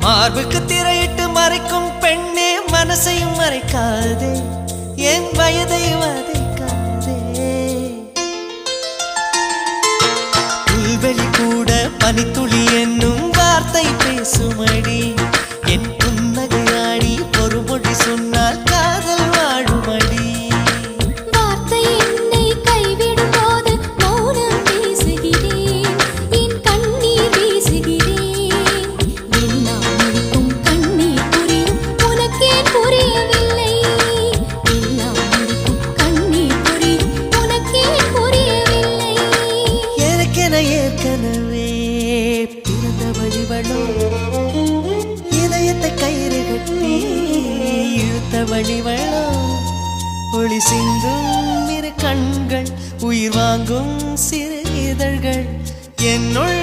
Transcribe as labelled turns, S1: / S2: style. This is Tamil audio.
S1: மார்புக்கு திரையிட்டு மறைக்கும் பெண்ணே மனசையும் மறைக்காதே என் வயதை வதைக்காதே புல்வெளி கூட பனித்துளி என்னும் வார்த்தை பேசுமடி என் புன்னகையாடி ஒரு மொழி சொன்னால் காதல் வாழுமடி
S2: வார்த்தை என்னை கைவிடும் போது மௌனம் பேசுகிறேன் என் கண்ணீர் வீசுகிறேன் எல்லாம் முடிக்கும் கண்ணீர் புரியும் உனக்கே புரியவில்லை எல்லாம் முடிக்கும் கண்ணீர் புரியும் உனக்கே புரியவில்லை
S1: எனக்கென ஏற்கனவே பிறந்தவழிவளோ இதயத்தை கயிறு கட்டி இழுத்தவழிவளோ ஒளி சிந்தும் இரு கண்கள் உயிர் வாங்கும் சிறு இதழ்கள் என்னுள்